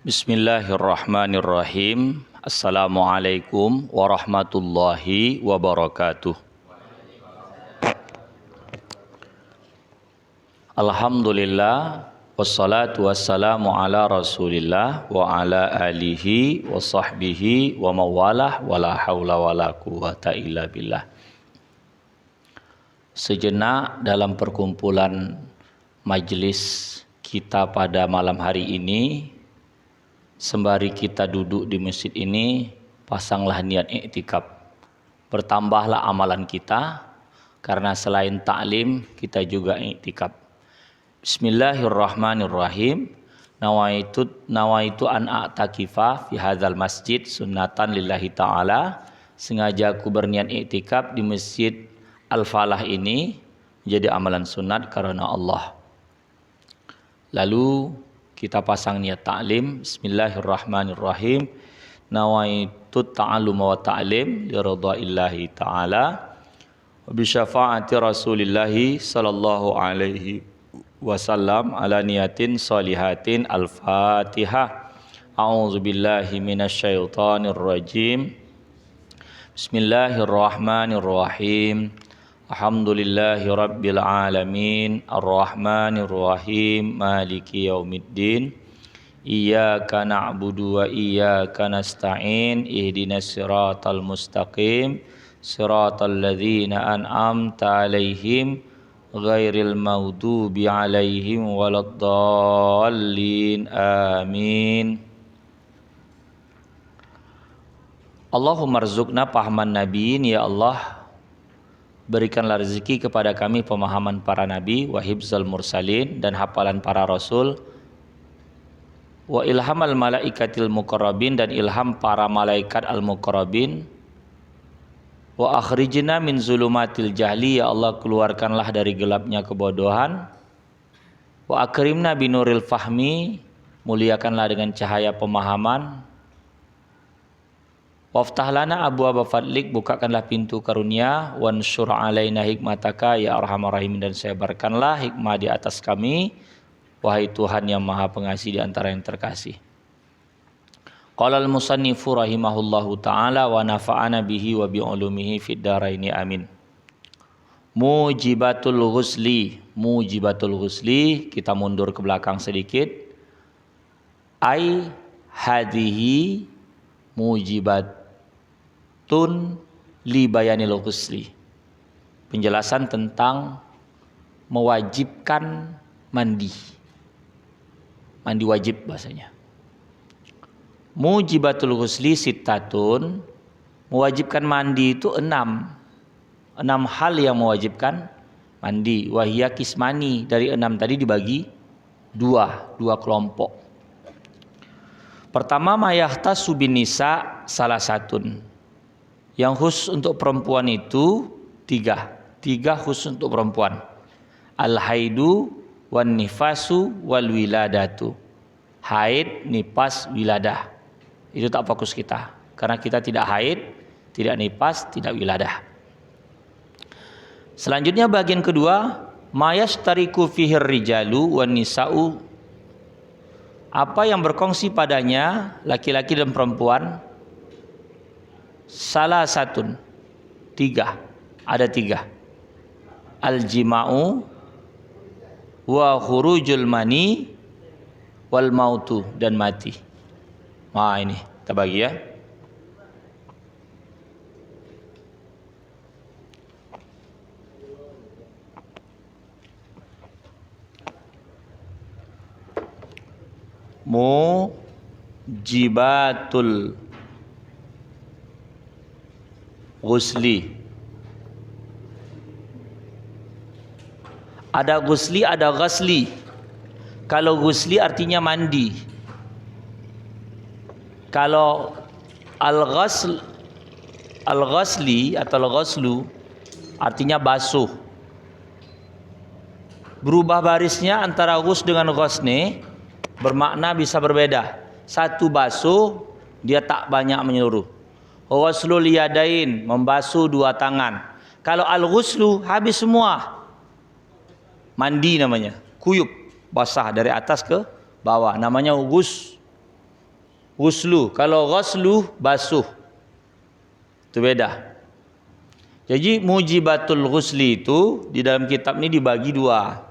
Bismillahirrahmanirrahim. Assalamualaikum warahmatullahi wabarakatuh. Alhamdulillah wassalatu wassalamu ala Rasulillah wa ala alihi wa sahbihi wa mawalah wala haula wala quwata illa billah. Sejenak dalam perkumpulan majelis kita pada malam hari ini, sembari kita duduk di masjid ini, pasanglah niat iktikaf. Bertambahlah amalan kita, karena selain taklim, kita juga iktikaf. Bismillahirrahmanirrahim. Nawaitu an a'takifa fi hadzal masjid sunnatan lillahi ta'ala. Sengaja aku berniat iktikaf di masjid Al-Falah ini menjadi amalan sunat karena Allah. Lalu kita pasang niat ta'lim. Bismillahirrahmanirrahim. Nawaitu ta'allum wa ta'lim li ridhaillahi ta'ala wa bi syafaati Rasulillahi sallallahu alaihi wasallam ala niyatin salihatin. Al-Fatihah. A'udzubillahi minasyaitonir rajim. Bismillahirrahmanirrahim. Alhamdulillahi rabbil alamin, arrahmanir rahim, maliki yaumiddin. Iyyaka na'budu wa iyyaka nasta'in. Ihdinas siratal mustaqim, siratal ladzina an'amta 'alaihim ghairil maghdubi 'alaihim waladdallin. Amin. Allahumma rzuqna pahaman nabiyyin, ya Allah, berikanlah rezeki kepada kami pemahaman para nabi, wa hifzal mursalin, dan hafalan para rasul, wa ilhamal malaikatil muqarrabin, dan ilham para malaikat al-muqarrabin, wa akhrijna min zulumatil jahli, ya Allah, keluarkanlah dari gelapnya kebodohan, wa akrimna binuril fahmi, muliakanlah dengan cahaya pemahaman, waftah lana abwaaba fadlik, bukakanlah pintu karunia, wansur alaina hikmataka ya arhamar rahimin, dan sebarkanlah hikmah di atas kami, wahai Tuhan yang maha pengasih di antara yang terkasih. Qala al-musannifu rahimahullahu ta'ala wa nafa'ana bihi wa bi'ulumihi fid dharaini amin. Mujibatul ghusli. Mujibatul ghusli, kita mundur ke belakang sedikit. Ai hadhihi mujibat li bayanil ghusli, penjelasan tentang mewajibkan mandi wajib bahasanya. Mujibatul ghusli sittatun, mewajibkan mandi itu enam hal yang mewajibkan mandi. Wahia kismani, dari enam tadi dibagi dua kelompok. Pertama, mayahtasu bin nisa salah satun, yang khusus untuk perempuan itu tiga khusus untuk perempuan. Al-haidu wan nifasu wal wiladatu. Haid, nifas, wiladah. Itu tak fokus kita, karena kita tidak haid, tidak nifas, tidak wiladah. Selanjutnya bagian kedua, mayastariku fihir rijalu wan nisa'u, apa yang berkongsi padanya laki-laki dan perempuan. Salah satun, ada tiga. Al-jima'u wa khurujul mani wal mautu, dan mati. Nah, ini kita bagi ya. Mujibatul ghusli. Ada ghusli, ada ghasli. Kalau ghusli artinya mandi. Kalau al-ghasli atau al-ghaslu artinya basuh. Berubah barisnya antara ghus dengan ghasni bermakna bisa berbeda. Satu basuh, dia tak banyak menyeluruh. Ghuslul yadain, membasuh dua tangan. Kalau al-ghuslu habis semua, mandi namanya, kuyup, basah dari atas ke bawah, namanya ghus. Ghuslu. Kalau ghuslu basuh. Itu beda. Jadi mujibatul ghusli itu di dalam kitab ini dibagi dua.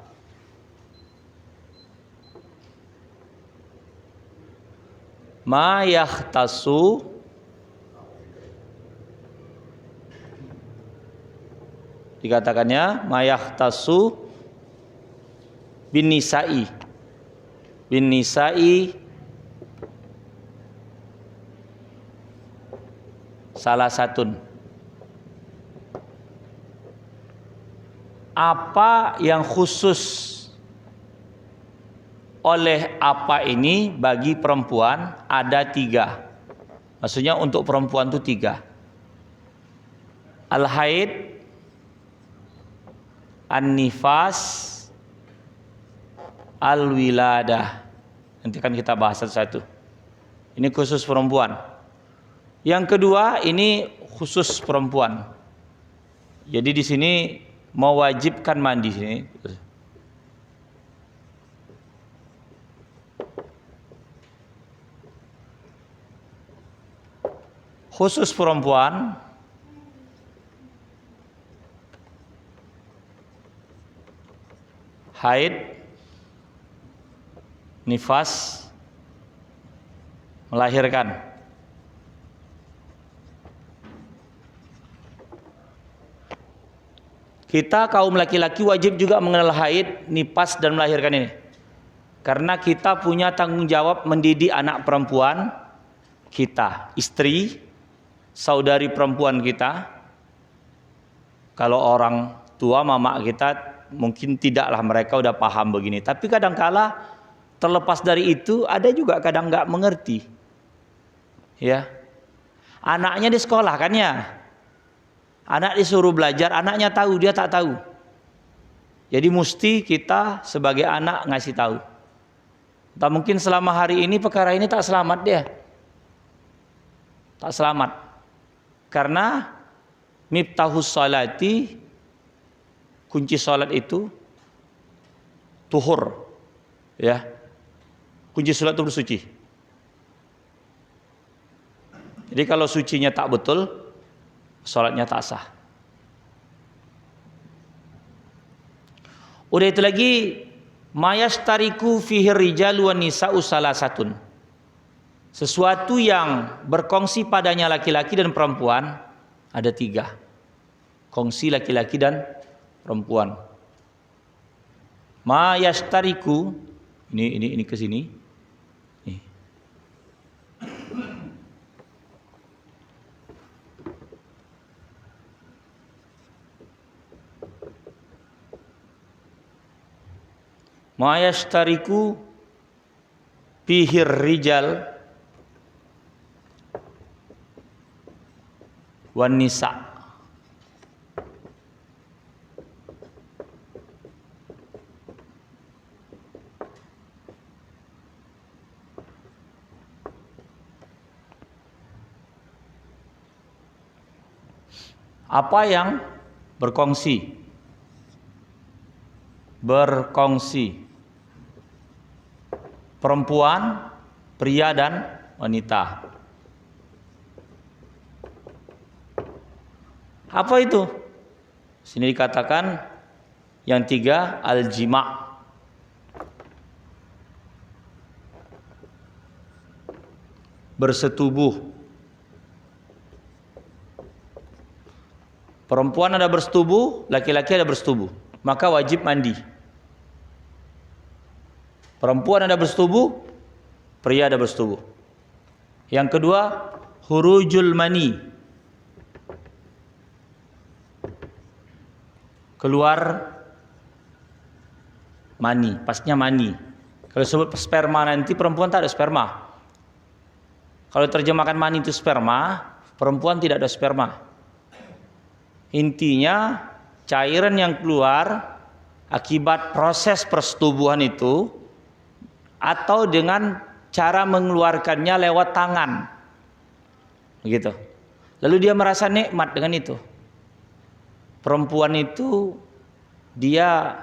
Ma yahtasu dikatakannya ma yahtasu bin nisa'i salah satun. Apa yang khusus oleh apa ini bagi perempuan ada 3. Maksudnya untuk perempuan itu 3. Al-haid, an-nifas, al-wiladah. Nanti kan kita bahas satu-satu. Ini khusus perempuan. Yang kedua ini khusus perempuan. Jadi di sini mewajibkan mandi sini. Khusus perempuan haid, nifas, melahirkan. Kita kaum laki-laki wajib juga mengenal haid, nifas dan melahirkan ini. Karena kita punya tanggung jawab mendidik anak perempuan kita, istri, saudari perempuan kita. Kalau orang tua mama kita mungkin tidaklah, mereka udah paham begini. Tapi kadangkala terlepas dari itu ada juga kadang nggak mengerti. Ya. Anaknya di sekolah kan ya. Anak disuruh belajar, anaknya tahu, dia tak tahu. Jadi mesti kita sebagai anak ngasih tahu. Tak mungkin selama hari ini perkara ini tak selamat dia. Tak selamat. Karena miftahus sholati, kunci sholat itu tuhur. Ya. Kunci sholat itu bersuci. Jadi kalau sucinya tak betul, sholatnya tak sah. Udah itu lagi mayastariku fihi rijal wan nisa'u salasatun. Sesuatu yang berkongsi padanya laki-laki dan perempuan ada 3. Kongsi laki-laki dan perempuan. Mayastariku ini ke sini. Ma yashtariku fihir rijal wan nisa. Apa yang berkongsi? Perempuan, pria dan wanita. Apa itu? Sini dikatakan yang 3 al-jima'. Bersetubuh. Perempuan ada bersetubuh, laki-laki ada bersetubuh, maka wajib mandi. Perempuan ada bersetubuh, pria ada bersetubuh. Yang kedua, hurujul mani. Keluar mani, pasnya mani. Kalau sebut sperma nanti perempuan tak ada sperma. Kalau terjemahkan mani itu sperma, perempuan tidak ada sperma. Intinya cairan yang keluar akibat proses persetubuhan itu atau dengan cara mengeluarkannya lewat tangan. Begitu. Lalu dia merasa nikmat dengan itu. Perempuan itu dia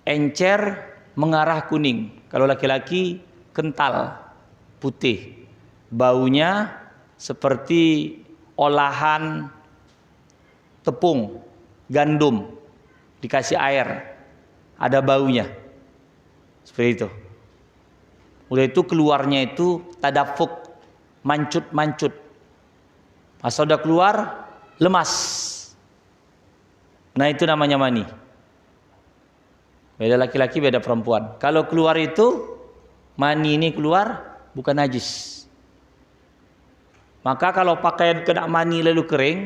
encer mengarah kuning. Kalau laki-laki kental. putih. Baunya seperti olahan tepung, gandum, dikasih air, ada baunya. Seperti itu. Udah itu keluarnya itu tadafuk, mancut-mancut. Pas udah keluar, lemas. Nah itu namanya mani. Beda laki-laki, beda perempuan. Kalau keluar itu, mani ini keluar bukan najis. Maka kalau pakaian kena mani lalu kering,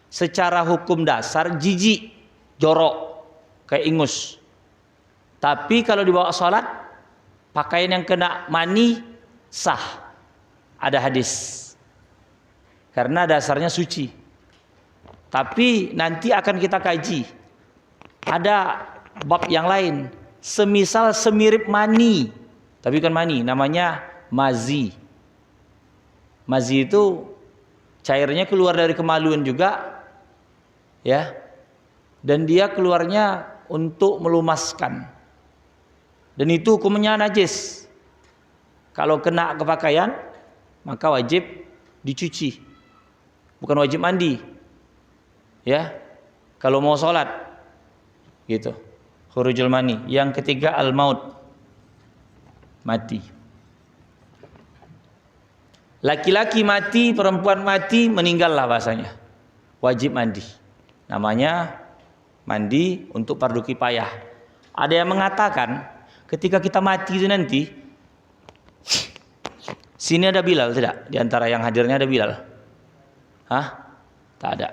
secara hukum dasar jijik, jorok, kayak ingus. Tapi kalau dibawa sholat, pakaian yang kena mani sah. Ada hadis. Karena dasarnya suci. Tapi nanti akan kita kaji. Ada bab yang lain. Semisal semirip mani. Tapi bukan mani, namanya mazi. Mazi itu cairnya keluar dari kemaluan juga. Ya. Dan dia keluarnya untuk melumaskan. Dan itu hukumnya najis. Kalau kena ke pakaian, maka wajib dicuci. Bukan wajib mandi. Ya. Kalau mau sholat. Gitu. Khurujul mani. Yang ketiga al-maut. Mati. Laki-laki mati, perempuan mati, meninggallah bahasanya. Wajib mandi. Namanya mandi untuk fardu kifayah. Ada yang mengatakan ketika kita mati itu nanti, sini ada Bilal tidak? Di antara yang hadirnya ada Bilal? Hah? Tak ada.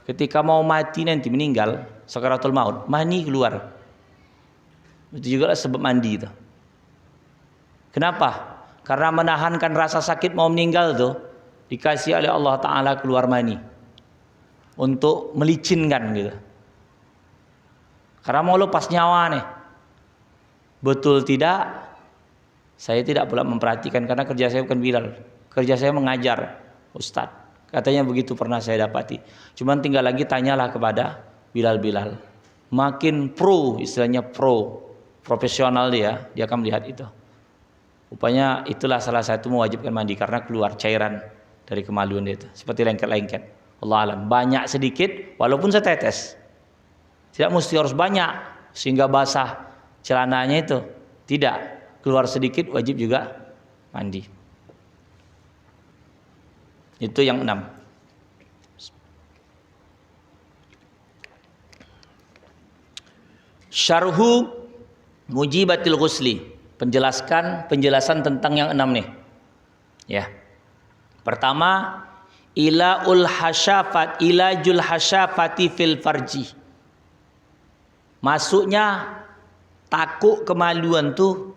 Ketika mau mati nanti meninggal, sakaratul maut, mani keluar. Itu juga sebab mandi itu. Kenapa? Karena menahankan rasa sakit mau meninggal tuh dikasih oleh Allah Ta'ala keluar mani untuk melicinkan gitu. Karena mau lepas nyawa nih. Betul tidak? Saya tidak pula memperhatikan karena kerja saya bukan Bilal. Kerja saya mengajar, Ustadz. Katanya begitu pernah saya dapati. Cuman tinggal lagi tanyalah kepada Bilal-Bilal. Makin pro, istilahnya profesional dia akan melihat itu. Rupanya itulah salah satu mewajibkan mandi karena keluar cairan dari kemaluan dia itu. Seperti lengket-lengket. Allah alam. Banyak sedikit walaupun setetes. Tidak mesti harus banyak sehingga basah celananya itu. Tidak. Keluar sedikit wajib juga mandi. Itu yang 6. Syarhu mujibatil ghusli. Penjelasan tentang yang 6 nih. Ya. Pertama, ilajul hasyafati fil farji. Masuknya takuk kemaluan tuh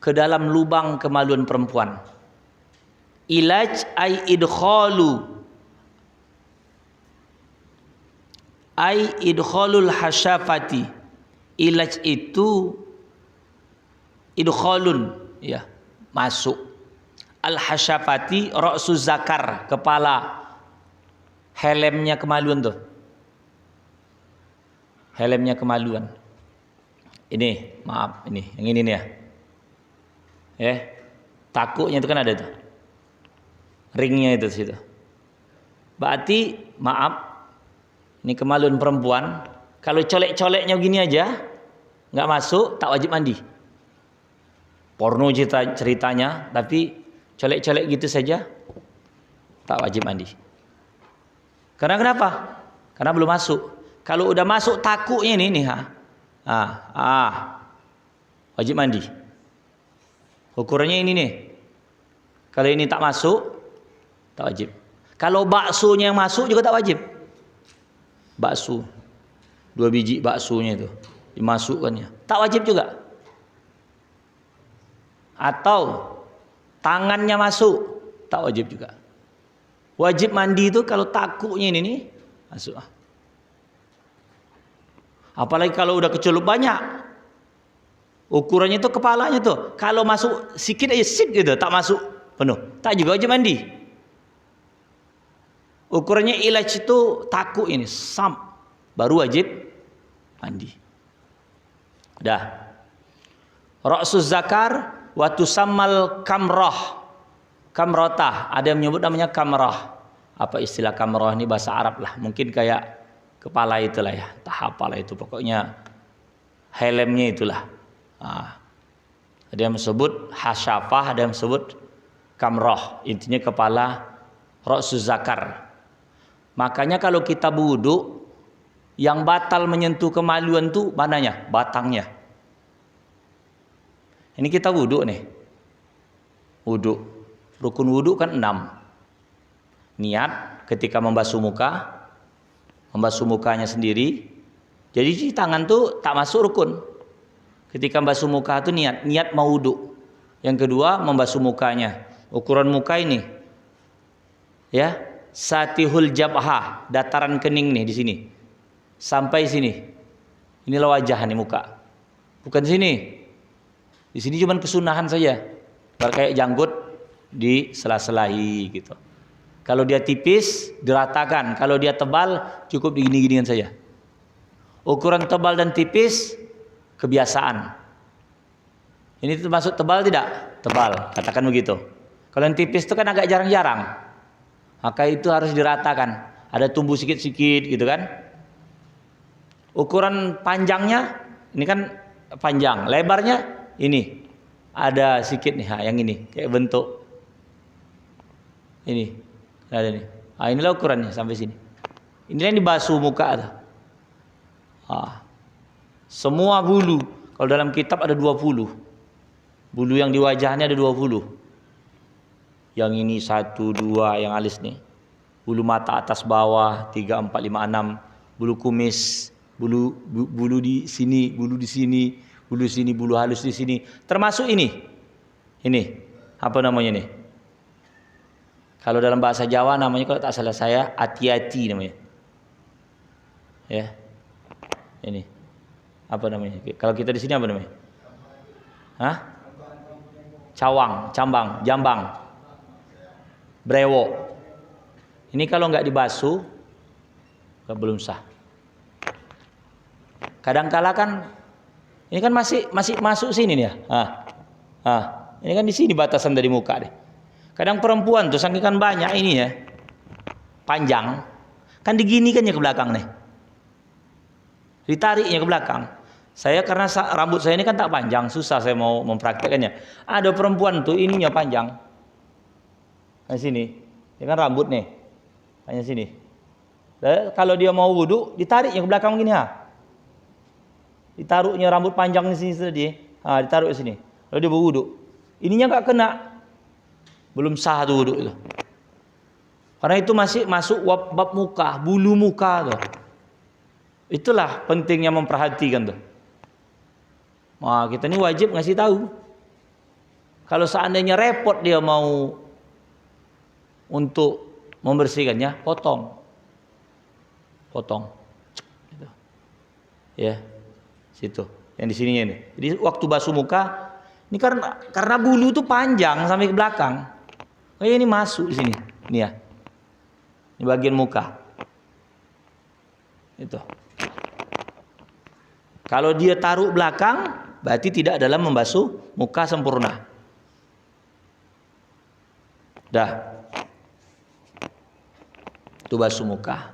ke dalam lubang kemaluan perempuan. Ilaj ay idkhalul hasyafati. Ilaj itu idkhalun, ya, masuk. Al-hasyafati ra'suz zakar, kepala, helmnya kemaluan tuh. Helmnya kemaluan. Ini, maaf, ini, yang ini nih ya. Takuknya itu kan ada tuh. Ringnya itu situ. Berarti, maaf, ini kemaluan perempuan, kalau colek-coleknya gini aja, nggak masuk, tak wajib mandi. Porno ceritanya, tapi colek-colek gitu saja tak wajib mandi. Karena kenapa? Karena belum masuk. Kalau udah masuk takuknya ini nih, wajib mandi. Ukurannya ini nih. Kalau ini tak masuk, tak wajib. Kalau baksonya yang masuk juga tak wajib. Bakso, 2 biji baksonya itu dimasukkannya, tak wajib juga. Atau tangannya masuk, tak wajib juga. Wajib mandi itu kalau takuknya ini nih masuk. Apalagi kalau udah kecelup banyak. Ukurannya itu kepalanya tuh. Kalau masuk sikit aja sit gitu, tak masuk penuh, tak juga wajib mandi. Ukurannya ilaj itu takuk ini, baru wajib mandi. Dah. Ra'suz zakar Wa tusammal kamrah. Kamrotah, ada yang menyebut namanya kamrah. Apa istilah kamrah ini bahasa Arab lah. Mungkin kayak kepala itulah ya. Entah apalah itu, pokoknya helmnya itulah. Ada yang sebut hasyafah, ada yang sebut kamrah. Intinya kepala ra'sus zakar. Makanya kalau kita wudu, yang batal menyentuh kemaluan tuh mananya? Batangnya. Ini kita wudu nih. Wudu. Rukun wudu kan 6. Niat ketika membasuh muka, membasuh mukanya sendiri. Jadi cuci tangan tuh tak masuk rukun. Ketika membasuh muka itu niat mau wudu. Yang kedua membasuh mukanya. Ukuran muka ini, ya, satihul jabhah, dataran kening nih di sini, sampai sini. Inilah wajah nih muka. Bukan sini. Di sini cuma kesunahan saja. Kayak janggut di sela-selahi gitu. Kalau dia tipis diratakan, kalau dia tebal cukup digini-ginian saja. Ukuran tebal dan tipis kebiasaan. Ini termasuk tebal tidak? Tebal, katakan begitu. Kalau yang tipis itu kan agak jarang-jarang. Maka itu harus diratakan. Ada tumbuh sikit-sikit gitu kan. Ukuran panjangnya ini kan panjang, lebarnya ini ada sedikit nih, yang ini kayak bentuk ini ada nih. Inilah ukurannya sampai sini. Inilah yang dibasuh muka. Semua bulu, kalau dalam kitab ada 20. Bulu yang di wajahnya ada 20. Yang ini 1, 2 yang alis nih. Bulu mata atas bawah 3, 4, 5, 6. Bulu kumis, bulu di sini, bulu di sini, bulu sini, bulu halus di sini. Termasuk ini. Ini apa namanya nih? Kalau dalam bahasa Jawa namanya, kalau tak salah saya, ati-ati namanya. Ya. Ini. Apa namanya? Kalau kita di sini apa namanya? Hah? Cawang, cambang, jambang. Brewo. Ini kalau nggak dibasuh belum sah. Kadang-kala kan ini kan masih masuk sini nih ya. Ini kan di sini batasan dari muka deh. Kadang perempuan tuh saking kan banyak ini ya. Panjang. Kan diginikannya ke belakang nih. Ditariknya ke belakang. Saya karena rambut saya ini kan tak panjang, susah saya mau mempraktekannya. Ada perempuan tuh ininya panjang. Nah sini. Ini kan rambut nih. Hanya sini. Dan kalau dia mau wudu, ditariknya ke belakang begini ha. Ditaruhnya rambut panjang di sini tadi. Ditaruh di sini. Lalu dia berwudu. Ininya enggak kena. Belum sah tuh wudu itu. Karena itu masih masuk bab muka, bulu muka tuh. Itulah pentingnya memperhatikan tuh. Wah, kita ini wajib ngasih tahu. Kalau seandainya repot dia mau untuk membersihkannya, potong. Gitu. Ya. Situ. Yang di sininya ini. Jadi waktu basuh muka, ini karena bulu itu panjang sampai ke belakang. Ini masuk di sini. Ini ya. Ini bagian muka. Itu. Kalau dia taruh belakang, berarti tidak dalam membasuh muka sempurna. Dah. Itu basuh muka.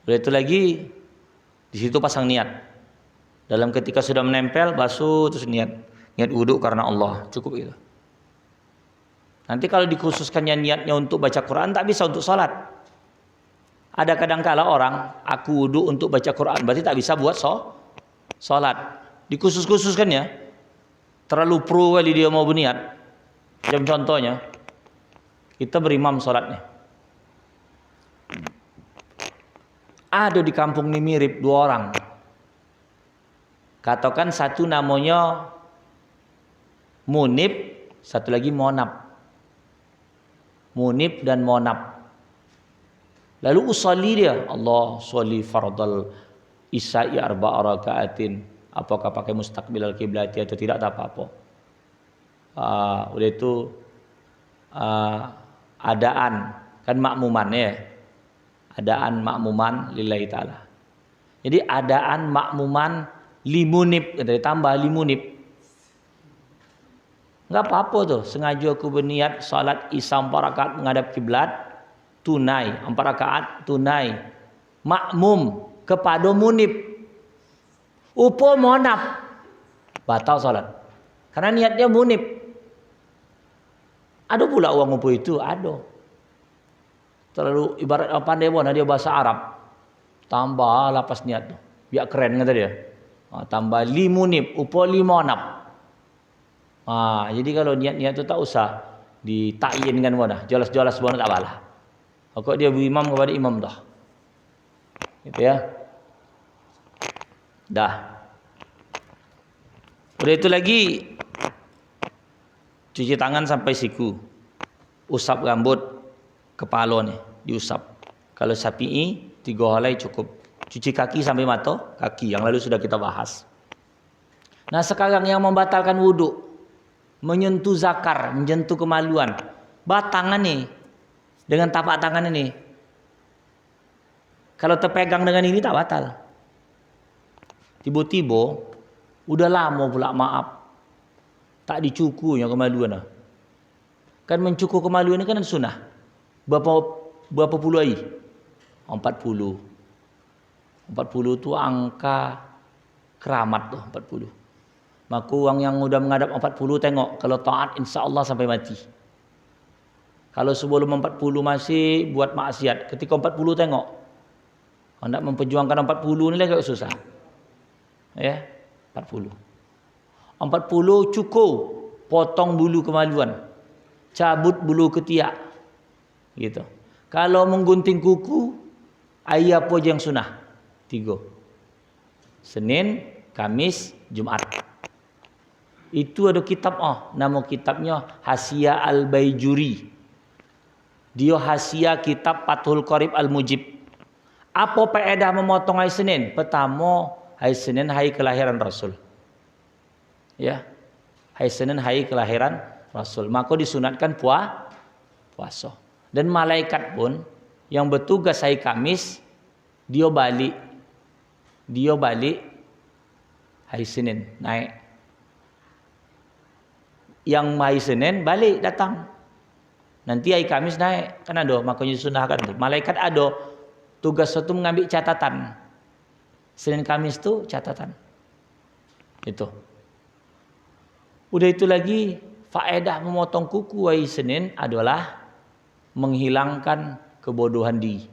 Udah itu lagi di situ pasang niat. Dalam ketika sudah menempel basuh terus niat wudu karena Allah, cukup itu. Nanti kalau dikhususkannya niatnya untuk baca Quran tak bisa untuk sholat. Ada kadang-kala orang aku wudu untuk baca Quran berarti tak bisa buat sholat. Dikhusus-khususkannya. Terlalu pro kali dia mau berniat. Macam contohnya kita berimam sholatnya. Ada di kampung ini mirip 2 orang. Katakan satu namanya Munib, satu lagi Monab. Munib dan Monab. Lalu usolli dia, Allah sholli fardal isya'i 4 rakaatin. Apakah pakai mustaqbilal kiblati atau tidak, tak apa-apa. Udah itu adaan kan makmuman ya. Adaan makmuman lillahi ta'ala. Jadi adaan makmuman limunib, dari tambah limunib. Enggak apa-apa tuh, sengaja aku berniat salat Isya 4 rakaat menghadap kiblat, tunai 4 rakaat tunai. Makmum kepada munib. Upo monap, batal salat. Karena niatnya munib. Ada pula uang upo itu, ada. Terlalu ibarat pandai bona dia bahasa Arab. Tambah lapas niat tuh. Biar keren kata dia. Tambah limunib, upo limonap. Jadi kalau niat-niat itu tak usah ditakyin kan bona, jelas-jelas bona tak balah. Pokok dia berimam kepada imam dah. Gitu ya. Dah. Udah itu lagi cuci tangan sampai siku. Usap rambut kepala nih, diusap. Kalau Syafi'i 3 helai cukup. Cuci kaki sampai mata kaki yang lalu sudah kita bahas. Nah, sekarang yang membatalkan wudhu, menyentuh zakar, menyentuh kemaluan, batangan nih dengan tapak tangan ini. Kalau terpegang dengan ini tak batal. Tiba-tiba udah lama pula maaf tak dicukunya kemaluan. Kan mencukur kemaluan ini kan sunnah. Berapa puluh hari? 40. 40 itu angka keramat tuh 40. Maka orang yang udah menghadap 40 tengok, kalau taat insya Allah sampai mati. Kalau sebelum 40 masih buat maksiat, ketika 40 tengok, hendak memperjuangkan 40 ni lah agak susah. Ya, 40. 40 cukur, potong bulu kemaluan, cabut bulu ketiak. Gitu. Kalau menggunting kuku, ayat apa je yang sunnah? 3. Senin, Kamis, Jumat. Itu ada kitab nama kitabnya Hasyiah Al-Baijuri. Dia Hasyiah kitab Fathul Qarib Al-Mujib. Apa faedah memotong hari Senin? Pertama, hari Senin hari kelahiran Rasul. Ya. Hari Senin hari kelahiran Rasul. Maka disunatkan puasa. Dan malaikat pun yang bertugas hari Kamis, dia balik hari Senin naik. Yang hari Senin balik datang. Nanti hari Kamis naik. Kan ada, makanya disunahkan tu. Malaikat ada tugas itu mengambil catatan. Senin Kamis tu catatan. Itu. Udah itu lagi faedah memotong kuku hari Senin adalah menghilangkan kebodohan diri.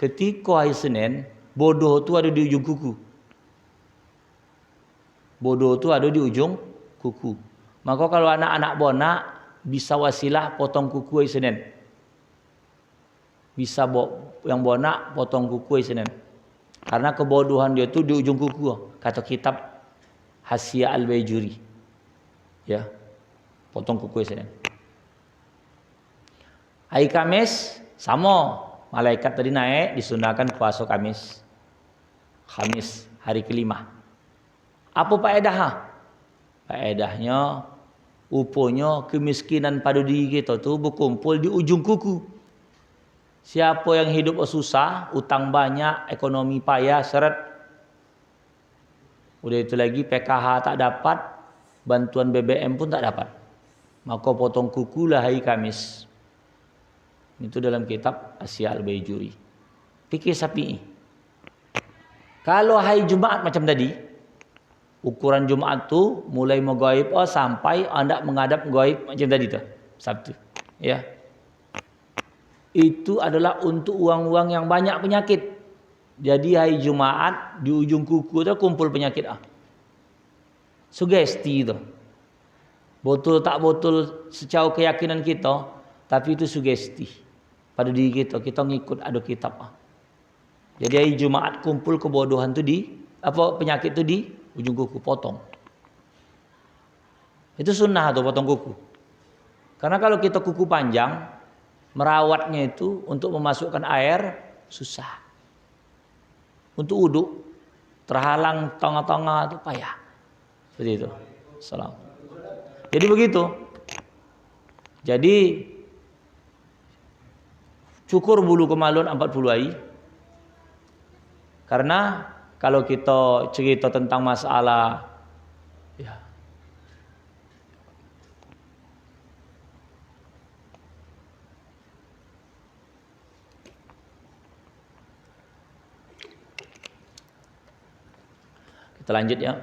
Ketika hari Senin, bodoh tu ada di ujung kuku. Bodoh tu ada di ujung kuku. Maka kalau anak-anak bonak bisa wasilah potong kuku hari Senin. Bisa yang bonak potong kuku hari Senin. Karena kebodohan dia tu di ujung kuku. Kata kitab Hasyiah Al-Baijuri. Ya. Potong kuku hari Senin. Hari Kamis sama. Malaikat tadi naik disunahkan puasa Kamis. Kamis hari kelima. Apa faedah? Faedahnya rupanya kemiskinan pada diri kita tu berkumpul di ujung kuku. Siapa yang hidup susah, utang banyak, ekonomi payah, seret. Udah itu lagi PKH tak dapat, bantuan BBM pun tak dapat. Maka potong kuku lah hari Kamis. Itu dalam kitab Hasyiah Al-Baijuri. Fikih Syafi'i. Kalau hari Jumaat macam tadi, ukuran Jumaat tu mulai menggaib sampai anda menghadap gaib macam tadi tu, Sabtu. Ya. Itu adalah untuk orang-orang yang banyak penyakit. Jadi hari Jumaat di ujung kuku tu kumpul penyakit Sugesti tu. Betul tak betul secara keyakinan kita, tapi itu sugesti pada diri kita. Kita ngikut ada kitab. Jadi hari Jumaat kumpul kebodohan tu penyakit tu di ujung kuku, potong. Itu sunnah tuh potong kuku. Karena kalau kita kuku panjang, merawatnya itu untuk memasukkan air susah. Untuk wudhu terhalang tengah-tengah itu payah. Seperti itu. Salam. Jadi begitu. Jadi cukur bulu kemaluan 40 hari. Karena kalau kita cerita tentang masalah Kita lanjut ya.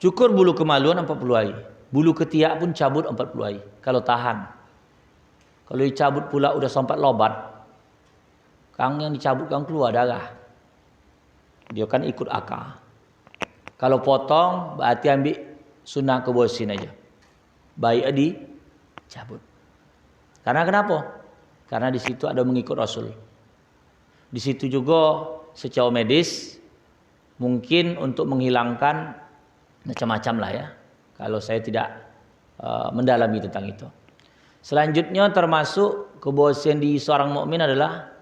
Cukur bulu kemaluan 40 hari. Bulu ketiak pun cabut 40 hari. Kalau tahan. Kalau dicabut pula udah sampai lobat, kang yang dicabut kang keluar darah, dia kan ikut akal. Kalau potong berarti ambil sunnah kebosin aja. Baik dicabut. Karena kenapa? Karena di situ ada mengikut Rasul. Di situ juga secara medis mungkin untuk menghilangkan macam-macam lah ya. Kalau saya tidak mendalami tentang itu. Selanjutnya termasuk kebosan di seorang mukmin adalah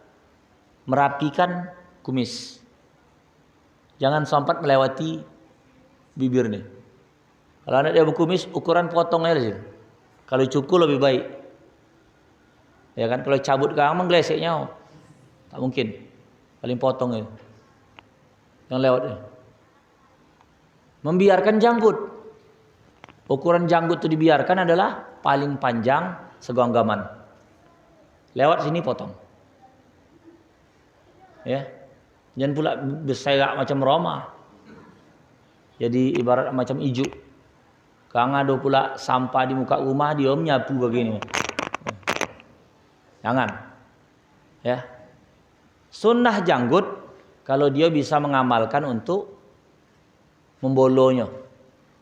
merapikan kumis. Jangan sampai melewati bibir nih. Kalau anak dia berkumis, ukuran potong aja sih. Kalau cukur lebih baik. Ya kan, kalau cabut kan menggeleseknya, tak mungkin. Paling potong ya. Yang lewat ya. Membiarkan janggut. Ukuran janggut itu dibiarkan adalah paling panjang segenggaman. Lewat sini potong. Ya. Jangan pula berserak macam Roma. Jadi ibarat macam ijuk. Kang ada pula sampah di muka rumah, dia menyapu begini. Jangan. Ya. Sunnah janggut kalau dia bisa mengamalkan untuk membolonya.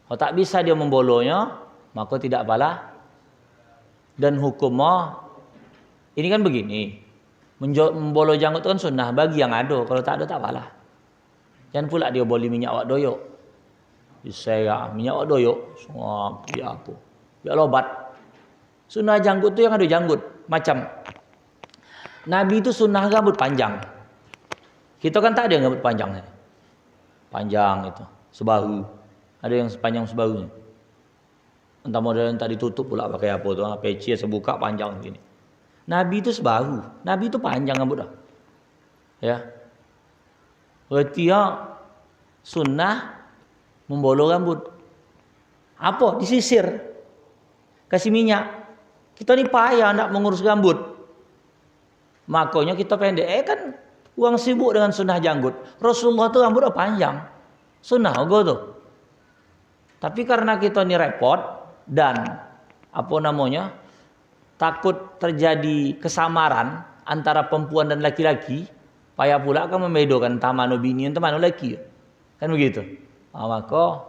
Kalau tak bisa dia membolonya, maka tidak apalah. Dan hukumnya ini kan begini, membolo janggut itu kan sunnah bagi yang ada. Kalau tak ada tak apalah. Jangan pula dia boli minyak awak doyok. Bisa minyak awak doyok, semua dia apa? Dia lobat. Sunnah janggut itu yang ada janggut macam. Nabi itu sunnah rambut panjang. Kita kan tak ada yang rambut panjang. Panjang itu, sebahu. Ada yang sepanjang sebahunya. Entah model yang tadi tutup pula pakai apa tuh, peci sebuka panjang begini. Nabi itu sebahu, Nabi itu panjang rambut dah. Ya. Berarti ya sunnah membolo rambut. Apa? Disisir. Kasih minyak. Kita ni payah nak mengurus rambut. Makanya kita pendek. Kan uang sibuk dengan sunnah janggut. Rasulullah tu rambut panjang. Sunnah go tu. Tapi karena kita ni repot dan apa namanya takut terjadi kesamaran antara perempuan dan laki-laki, payah pula kan membedakan entah mana bini entah mana laki. Kan begitu. Maka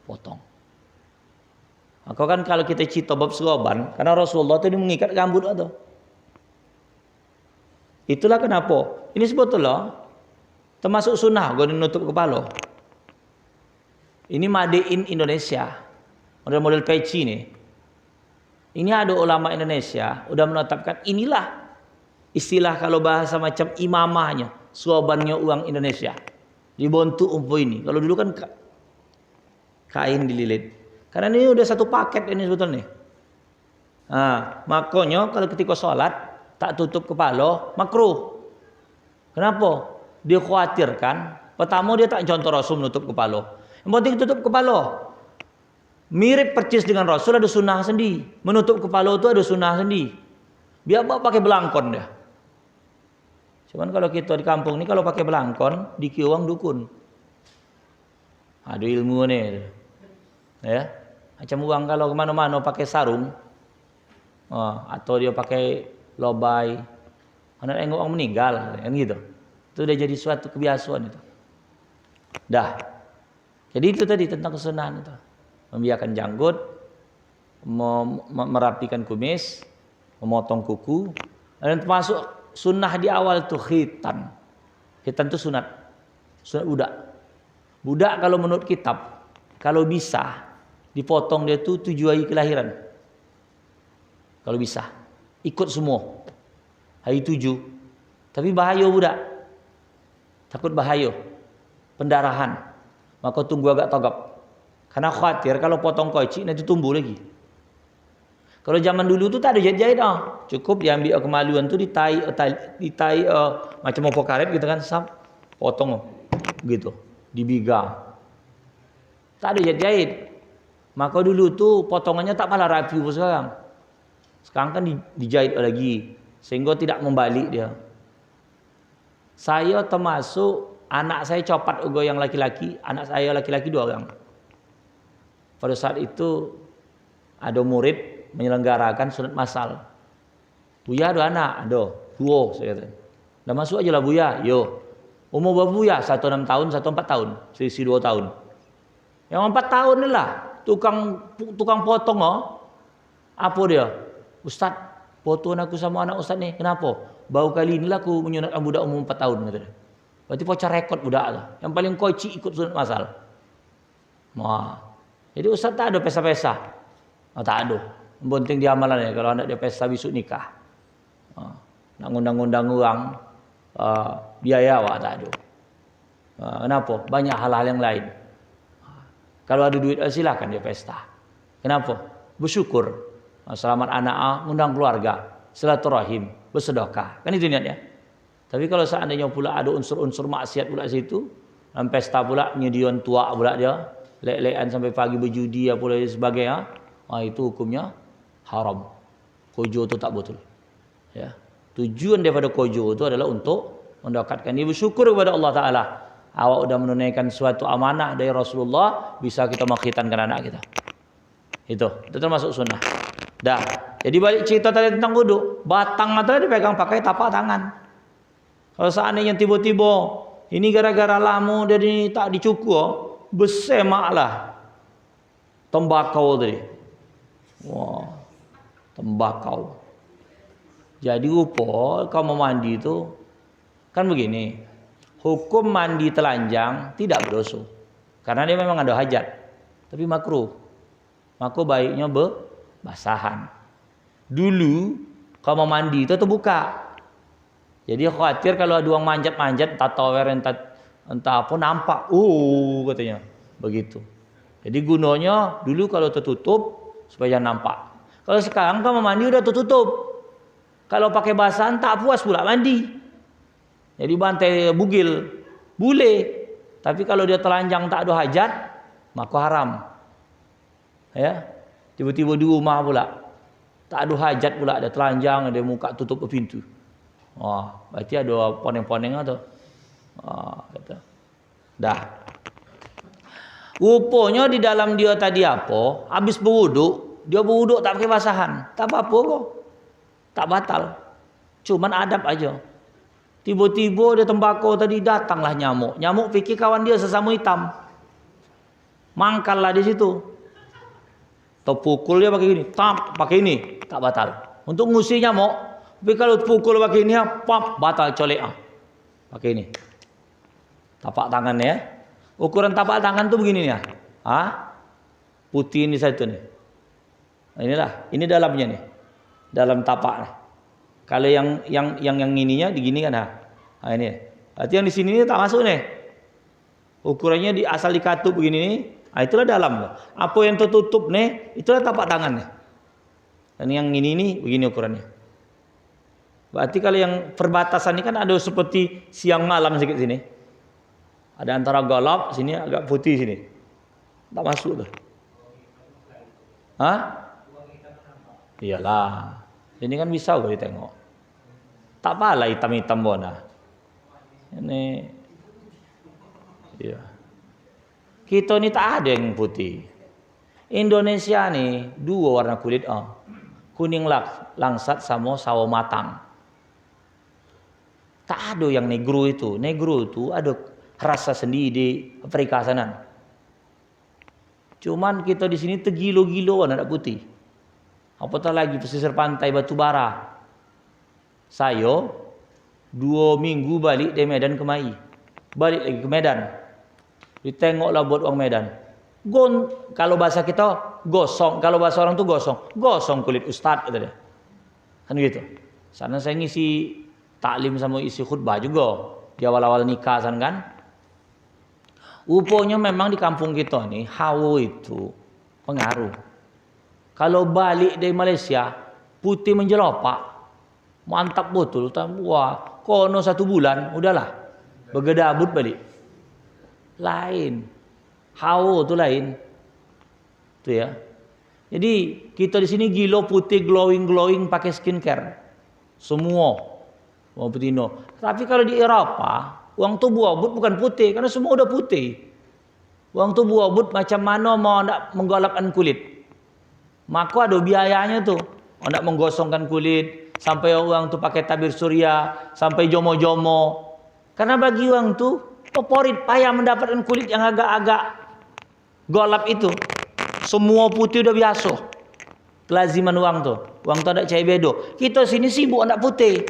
potong. Maka kan kalau kita cerita bab serban, karena Rasulullah tu dia mengikat rambut tu. Itulah kenapa. Ini sebetulnya termasuk sunnah gua nutup kepala. Ini made in Indonesia. Model-model peci nih. Ini ada ulama Indonesia udah menetapkan inilah istilah kalau bahasa macam imamahnya, sorbannya orang Indonesia. Dibentuk umpo ini. Kalau dulu kan kain dililit. Karena ini udah satu paket ini sebetulnya. Nah, makanya kalau ketika sholat tak tutup kepala makruh. Kenapa? Dia khawatirkan. Pertama dia tak contoh Rasul menutup kepala. Yang penting tutup kepala. Mirip percis dengan Rasul ada sunnah sendiri. Menutup kepala itu ada sunnah sendiri. Biar pakai belangkon dia. Cuman kalau kita di kampung ni kalau pakai belangkon dikira orang dukun. Ada ilmu ni. Ya. Macam orang kalau ke mana-mana pakai sarung. Atau dia pakai lobai. Anak tengok orang meninggal kan gitu. Itu dah jadi suatu kebiasaan itu. Dah. Jadi itu tadi tentang kesunahan itu. Membiarkan janggut, merapikan kumis, memotong kuku, dan termasuk sunnah di awal itu khitan. Khitan itu sunat budak. Budak kalau menurut kitab, kalau bisa dipotong dia itu 7 hari kelahiran. Kalau bisa, ikut semua hari 7. Tapi bahaya budak, takut bahaya, pendarahan. Maka tunggu agak togap. Karena khawatir kalau potong koci nanti tumbuh lagi. Kalau zaman dulu tu tak ada jahit-jahit dah. Cukup diambil kemaluan tu ditai macam apa karet gitu kan, potong gitu, dibiga. Tak ada jahit-jahit. Maka dulu tu potongannya tak malah rapi sekarang. Sekarang kan dijahit lagi sehingga tidak membalik dia. Saya termasuk Anak saya copat ugo yang laki-laki, anak saya laki-laki 2 orang. Pada saat itu ada murid menyelenggarakan sunat massal. Buya ada anak, ada 2 saya kata. Dah masuk aja lah Buya, yo. Umur berapa Buya? 1 6 tahun, 1 4 tahun, selisih 2 tahun. Yang 4 tahun ni lah, tukang potong Apa dia? Ustaz, foto aku sama anak Ustaz ni, kenapa? Baru kali inilah aku menyunatkan budak umur 4 tahun kata dia. Berarti pecah rekod budak tu. Yang paling koci ikut sunat massal. Wah. Jadi Ustaz tak ada pesta-pesta. Tak ada. Yang penting dia amalan ya kalau anak dia pesta besok nikah. Nak ngundang-ngundang orang biaya awak tak ada. Kenapa? Banyak hal-hal yang lain. Kalau ada duit silakan dia pesta. Kenapa? Bersyukur. Selamat anak, ngundang keluarga, silaturahim, bersedekah. Kan itu niatnya. Tapi kalau seandainya pula ada unsur-unsur maksiat pula situ, dalam pesta pula nyedion tua pula dia, lek-lekan sampai pagi berjudi pula sebagainya, itu hukumnya haram. Kojo itu tak betul. Ya. Tujuan daripada kojo itu adalah untuk mendekatkan dia bersyukur kepada Allah Taala. Awak sudah menunaikan suatu amanah dari Rasulullah, bisa kita mengkhitankan anak kita. Itu termasuk sunnah. Dah. Jadi balik cerita tadi tentang wudu, batang itu dipegang pakai tapak tangan. Kalau seandainya tiba-tiba ini gara-gara lama jadi tak dicukur, besemaklah tembakau tadi. Wah, tembakau. Jadi rupa kalau mau mandi itu kan begini. Hukum mandi telanjang tidak berdosa. Karena dia memang ada hajat. Tapi makruh. Maka baiknya basahan. Dulu kalau mau mandi itu terbuka. Jadi khawatir kalau ada orang manjat-manjat entah tower entah apa nampak. Katanya. Begitu. Jadi gunanya dulu kalau tertutup supaya jangan nampak. Kalau sekarang kalau mau mandi udah tertutup. Kalau pakai basahan tak puas pula mandi. Jadi bantai bugil. Boleh. Tapi kalau dia telanjang tak ada hajat, maka haram. Ya. Tiba-tiba di rumah pula. Tak ada hajat pula, ada telanjang, ada muka tutup pintu. Berarti ada poneng-poneng tu. Kata. Dah. Rupanya di dalam dia tadi apa? Habis berwuduk, dia berwuduk tak pakai basahan. Tak apa-apa kok. Tak batal. Cuman adab aja. Tiba-tiba dia tembakau tadi datanglah nyamuk. Nyamuk fikir kawan dia sesama hitam. Mangkallah di situ. Terpukul dia pakai gini, pakai ini, tak batal. Untuk ngusir nyamuk, tapi kalau pukul pakai ini, batal colek. Pakai ini. Tapak tangan ya. Ukuran tapak tangan tuh begini nih ya. Putih ini satu nih. Inilah, ini dalamnya nih. Dalam tapak nih. Kalau yang ininya digini kan ini. Berarti yang di sini ini tak masuk nih. Ukurannya asal dikatup begini nih. Itulah dalam. Apa yang tertutup nih, itulah tapak tangan nih. Dan yang ini nih begini ukurannya. Berarti kalau yang perbatasan ini kan ada seperti siang malam sedikit sini. Ada antara gelap sini agak putih sini. Tak masuk tuh. Iyalah. Ini kan bisa kalau ditengok. Tak apalah hitam-hitam bona. Ini. Iya. Kita ni tak ada yang putih. Indonesia ni 2 warna kulit. Kuning langsat sama sawo matang. Tak ada yang negro itu. Negro itu ada rasa sendiri di Afrika sana. Cuman kita di sini tergilo-gilo anak putih. Apatah lagi pesisir pantai Batubara. Saya 2 minggu balik dari Medan ke Mai. Balik lagi ke Medan. Ditengoklah buat orang Medan. Kalau bahasa kita gosong, kalau bahasa orang tu gosong. Gosong kulit ustaz kata dia. Kan gitu. Sana saya ngisi taklim sama isi khutbah juga di awal-awal nikah sana kan. Rupanya memang di kampung kita ni hawa itu pengaruh. Kalau balik dari Malaysia putih menjelopak. Mantap betul. Wah, kono 1 bulan udahlah bergedabut balik. Lain. Hawa tu lain. Tu ya. Jadi kita di sini gilo putih glowing pakai skincare. Semua. Mau petino. Tapi kalau di Eropa Uang tu buah but bukan putih karena semua udah putih. Uang tu buah but macam mana mau nak menggolapkan kulit. Maka ada biayanya tuh. Nak menggosongkan kulit sampai uang tu pakai tabir surya, sampai jomo-jomo. Karena bagi uang tu favorit payah mendapatkan kulit yang agak-agak golap itu. Semua putih udah biasa. Kelaziman uang tu. Uang tu ada cahaya bedo. Kita sini sibuk nak putih.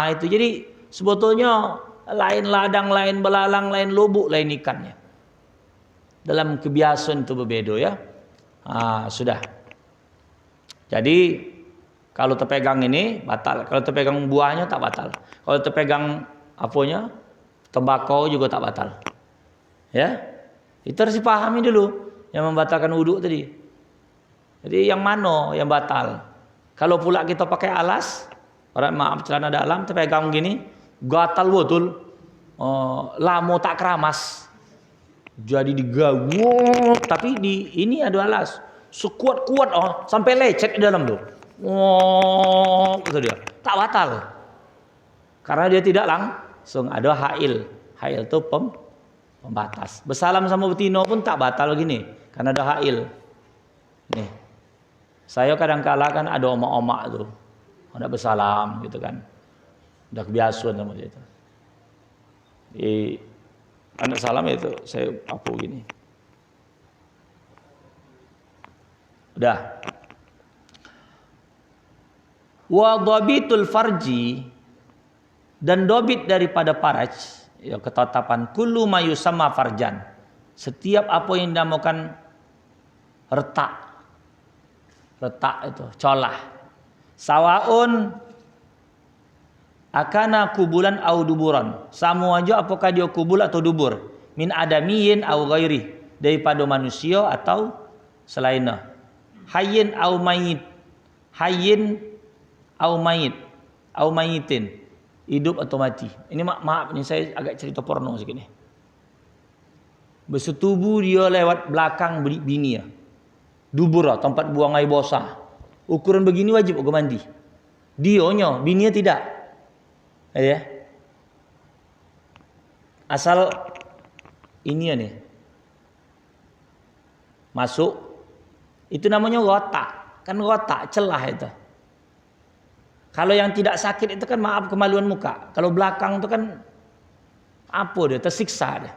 Itu jadi sebetulnya lain ladang, lain belalang, lain lubuk, lain ikannya. Dalam kebiasaan itu berbeda ya. Sudah. Jadi kalau terpegang ini batal. Kalau terpegang buahnya tak batal. Kalau terpegang apanya? Tembakau juga tak batal. Ya. Itu harus dipahami dulu yang membatalkan wudhu tadi. Jadi yang mana yang batal? Kalau pula kita pakai alas, celana dalam terpegang gini, gatal betul. Lama tak keramas. Jadi digawuk, tapi ini ada alas. Sekuat-kuat sampai lecet di dalam tuh. Itu dia. Tak batal. Karena dia tidak langsung ada hail. Hail itu pembatas. Bersalam sama betina pun tak batal gini karena ada hail. Nih. Saya kadang-kala kan ada omak-omak tuh. Hendak bersalam gitu kan. Udah kebiasaan sama dia itu. Anak salam itu saya apa gini. Udah. Wa dhabitul farji, dan dobit daripada faraj, ya ketetapan kullu ma yusamma farjan. Setiap apa yang dinamakan retak. Retak itu, colah. Sawaun akana kubulan au duburan. Sama aja apakah dia kubul atau dubur. Min adamiyin au ghairi, daripada manusia atau selainnya. Hayyin au mayit. Hayyin au mayit. Au mayitin. Hidup atau mati. Ini maaf ini saya agak cerita porno sikit ni. Bersetubuh dia lewat belakang bini ya. Dubur lah, tempat buang air basah. Ukuran begini wajib aku mandi. Dionya, bininya tidak. Ya. Asal ini ya nih. Masuk. Itu namanya rotak. Kan rotak, celah itu. Kalau yang tidak sakit itu kan maaf kemaluan muka. Kalau belakang itu kan apa dia, tersiksa dia.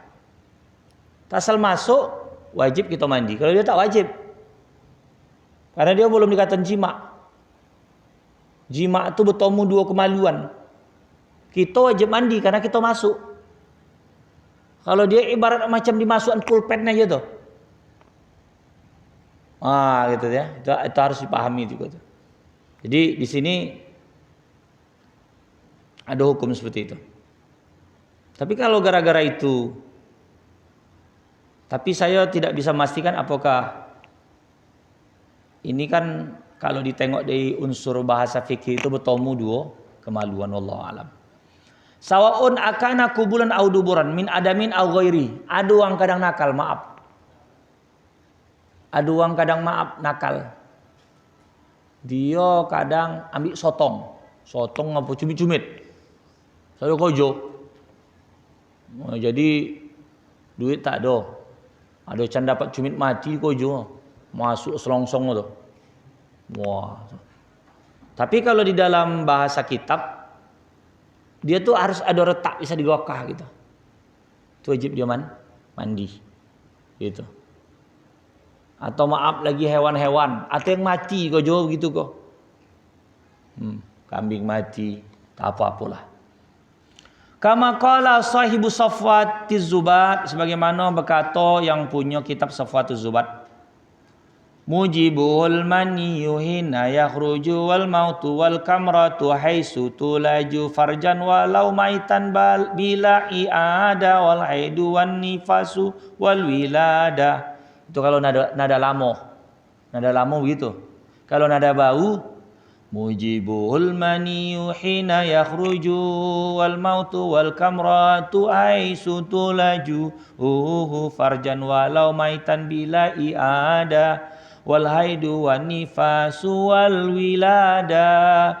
Asal masuk wajib kita mandi. Kalau dia tak wajib. Karena dia belum dikatakan jima. Jima itu bertemu dua kemaluan. Kita wajib mandi karena kita masuk. Kalau dia ibarat macam dimasukkan pulpen aja tuh. Gitu ya. Itu harus dipahami juga tuh. Jadi di sini ada hukum seperti itu. Tapi kalau gara-gara itu, tapi saya tidak bisa memastikan apakah ini kan kalau ditengok dari unsur bahasa fikih itu bertemu dua kemaluan, wallahu alam. Sawaun akana kubulan au duburan min adamin au ghairi. Ada orang kadang nakal, maaf. Ada orang kadang maaf nakal. Dia kadang ambil sotong. Sotong apa cumit-cumit. Saya kojo. Jadi duit tak ada. Ada can dapat cumit mati kojo. Masuk selongsong tu. Wah. Tapi kalau di dalam bahasa kitab, dia tuh harus ada retak bisa digokah gitu. Itu wajib dia mandi. Gitu. Atau maaf lagi hewan-hewan, atau yang mati kok jauh gitu kok. Kambing mati, tak apa-apalah. Kama qala sahibu Safwatiz Zubat, sebagaimana berkata yang punya kitab Safwatuz Zubat. Mujibul mani yuhina yakhruju wal mautu wal kamratu haitsu tulaju farjan walau maitan bila i'ada wal aidu wan nifasu wal wilada. Itu kalau nada lamo. Nada lamo begitu. Kalau nada bau, mujibul mani yuhina yakhruju wal mautu wal kamratu haitsu tulaju farjan walau maitan bila i'ada wal haidu wan nifasu wal wilada.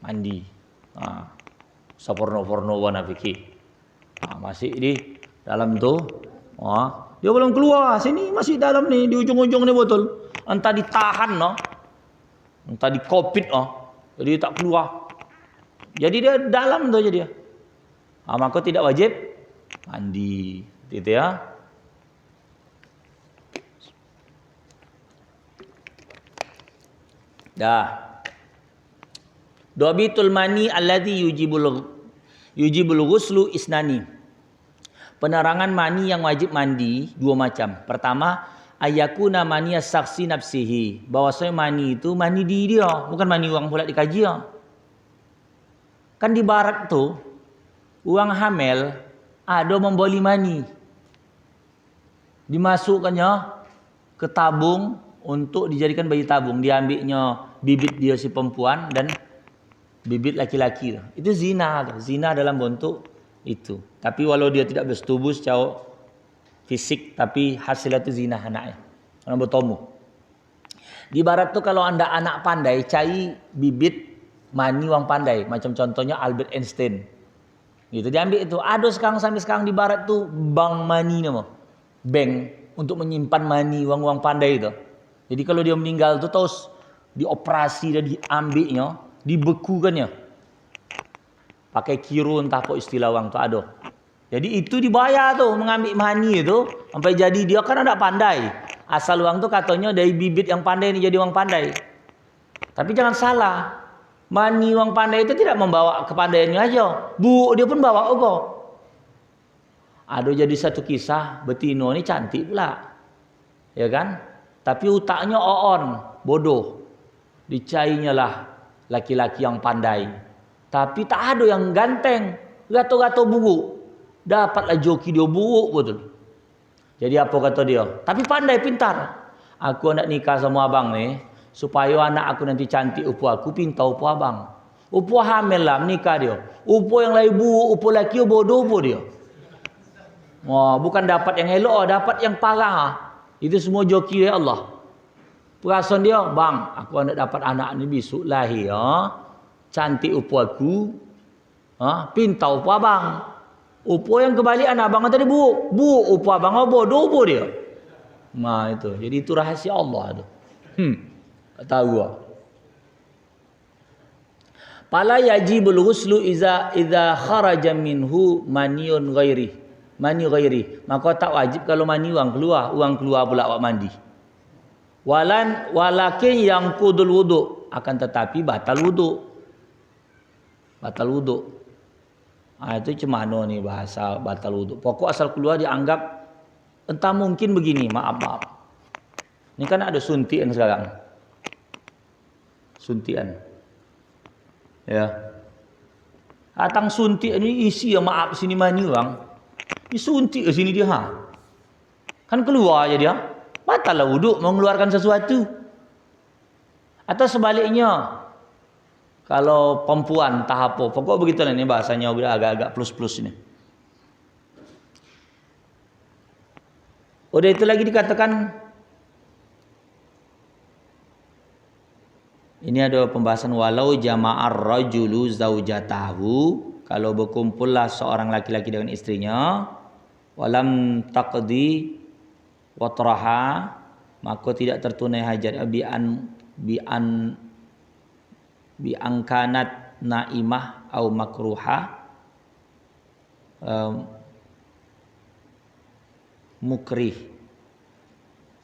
mandi. Saporno-porno wana fikir. Masih di dalam tuh. Dia belum keluar, sini masih dalam nih, di ujung-ujung nih botol. Entah ditahan no. Entah di covid jadi tak keluar. Jadi dia dalam tuh jadi. Maka tidak wajib mandi, gitu ya. Dah. Dhabitul mani alladhi yujibul ghuslu isnani. Penerangan mani yang wajib mandi dua macam. Pertama, ayakuna mani saksi nafsihi. Bahwasanya mani itu mani diri dia, bukan mani orang pula dikaji ya. Kan di barat tuh uang hamil ada memboli mani. Dimasukkannya ke tabung untuk dijadikan bayi tabung. Diambilnya bibit dia si perempuan dan bibit laki-laki. Itu zina. Zina dalam bentuk itu. Tapi walau dia tidak bersetubuh secara fisik, tapi hasilnya itu zina anaknya. Orang bertemu. Di barat tuh kalau anda anak pandai, cari bibit mani wang pandai. Macam contohnya Albert Einstein. Gitu diambil itu. Ada sampai sekarang di barat tuh bank mani nama. Bank untuk menyimpan mani wang pandai itu. Jadi kalau dia meninggal tuh terus dioperasi dan diambilnya, dibekukannya. Pakai kiru entah apa istilah wang tuh ada. Jadi itu dibayar tuh mengambil mani itu sampai jadi dia kan ada pandai. Asal wang tuh katanya dari bibit yang pandai ini jadi wang pandai. Tapi jangan salah. Mani wang pandai itu tidak membawa kepandaiannya aja. Dia pun bawa kok. Ada jadi satu kisah betino ini cantik pula. Ya kan? Tapi utaknya oon, bodoh. Dicainya lah laki-laki yang pandai. Tapi tak ada yang ganteng. Gato-gato buruk. Dapatlah joki dia buruk betul. Jadi apa kata dia? Tapi pandai, pintar. Aku nak nikah sama abang nih. Supaya anak aku nanti cantik upu aku, pintar upu abang. Upu hamil lah menikah dia. Upu yang lain buruk, upu laki bodoh upu dia. Bukan dapat yang elok, dapat yang parah. Itu semua joki dari Allah. Perasaan dia, bang, aku nak dapat anak ni besok lahir. Cantik upu aku. Pintar upu abang. Upu yang kebalikan abang tadi buruk. Buruk upu abang, bodoh upu dia. Itu. Jadi itu rahasia Allah tu. Tak tahu lah. Pala yajibul ghuslu idza kharaja minhu maniun ghairi. Mani ghairi. Maka tak wajib kalau mani uang keluar pula awak mandi. Walakin yang kudul wudu, akan tetapi batal wudu. Batal wudu. Itu cemano nih bahasa batal wudu. Pokok asal keluar dianggap entah mungkin begini, maaf. Ini kan ada suntikan sekarang. Suntian. Ya. Atang suntik ini isi ya maaf sini mani bang. Disuntik ke sini dia. Kan keluar aja dia. Batal lah wuduk mengeluarkan sesuatu. Atau sebaliknya. Kalau perempuan tahap apa. Pokok begitulah ini bahasanya agak-agak plus-plus ini. Udah itu lagi dikatakan. Ini ada pembahasan walau jama'ar rajulu zaujatahu, kalau berkumpullah seorang laki-laki dengan istrinya, walam taqdi watraha, maka tidak tertunai hajat bi angkanat naimah au makruha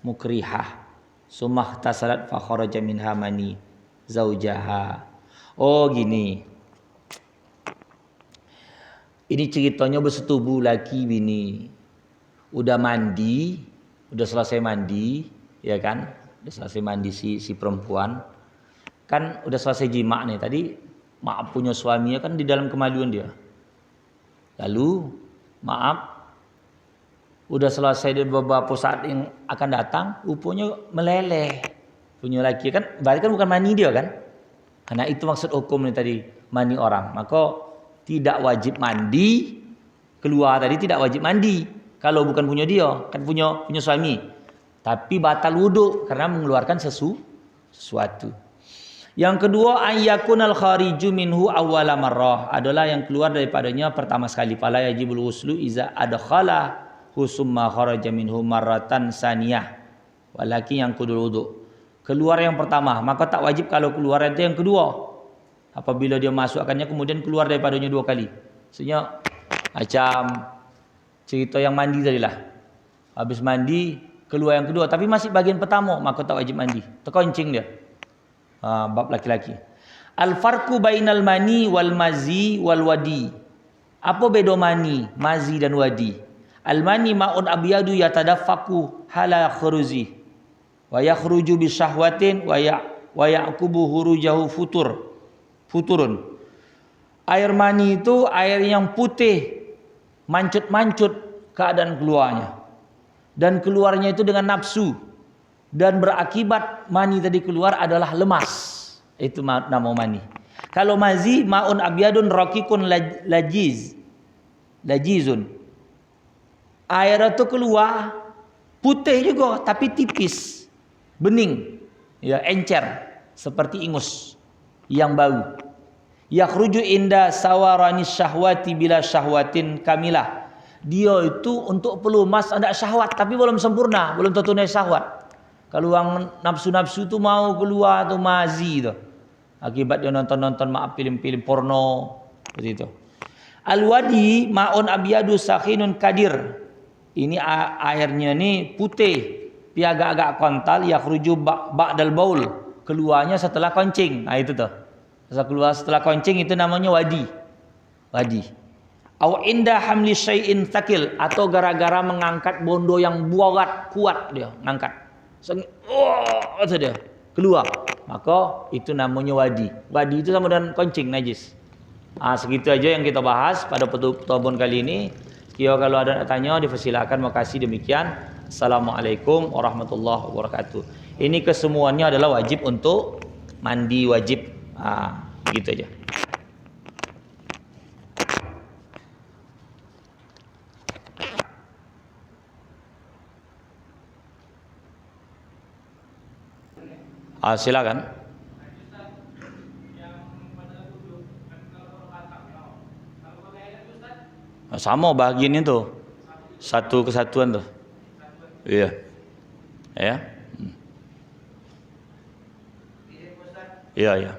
mukrihah sumah tasalat fa kharaja minha mani zaujaha. Gini. Ini ceritanya bersetubuh laki bini. Udah mandi, udah selesai mandi, ya kan? Udah selesai mandi si perempuan. Kan udah selesai jima nih. Tadi maaf punya suaminya kan di dalam kemaluan dia. Lalu maaf udah selesai di beberapa saat yang akan datang, upunya meleleh. Punya laki kan, berarti kan bukan mani dia kan? Karena itu maksud hukum ini tadi, mani orang. Maka tidak wajib mandi, keluar tadi tidak wajib mandi. Kalau bukan punya dia, kan punya suami. Tapi batal wuduk karena mengeluarkan sesuatu. Yang kedua, ayyakunal khariju minhu awwala marrah, adalah yang keluar daripadanya pertama sekali. Fala yajibul ghuslu iza adkhala husumma kharaja minhu marratan saniyah. Walakin yang kudul wudu. Keluar yang pertama, maka tak wajib kalau keluar itu yang kedua. Apabila dia masukkannya kemudian keluar daripadanya dua kali. Maksudnya macam cerita yang mandi tadilah. Habis mandi keluar yang kedua, tapi masih bagian pertama, maka tak wajib mandi. Terkencing dia. Bab laki-laki. Al-farqu bainal mani wal mazi wal wadi. Apa beda mani, mazi dan wadi? Al-mani ma'un abyadu yatadaffaku hala khuruzi wa yakhruju bi syahwatin wa ya'qubu hurujahu futurun. Air mani itu air yang putih, mancut-mancut keadaan keluarnya. Dan keluarnya itu dengan nafsu. Dan berakibat mani tadi keluar adalah lemas. Itu nama mani. Kalau mazi ma'un abyadun raqiqun lajizun. Air itu keluar putih juga tapi tipis, bening, ya encer seperti ingus yang bau. Yakhruju inda sawarani syahwati bila syahwatin kamilah. Dia itu untuk pelumas ada syahwat tapi belum sempurna, belum tertunai syahwat. Kalau orang nafsu-nafsu tu mau keluar tu mazi tu. Akibat dia nonton-nonton film-film porno seperti itu. Al-wadi ma'un abyadu sakhinun kadir. Ini airnya ni putih, tapi agak-agak kontal, yakhruju ba'dal baul. Keluarnya setelah kencing. Itu tu. Keluar setelah kencing itu namanya wadi. Wadi. Aw inda hamli syai'in thaqil, atau gara-gara mengangkat bondo yang kuat dia ngangkat. Itu dia keluar, maka itu namanya wadi. Wadi itu sama dengan kencing najis. Segitu aja yang kita bahas pada pertemuan kali ini. Kalau ada tanya dipersilakan. Makasih, demikian. Assalamualaikum warahmatullahi wabarakatuh. Ini kesemuanya adalah wajib untuk mandi wajib. Gitu aja. Silakan. Sama bahagian itu. Satu kesatuan tuh. Iya. Ya. Iya, iya.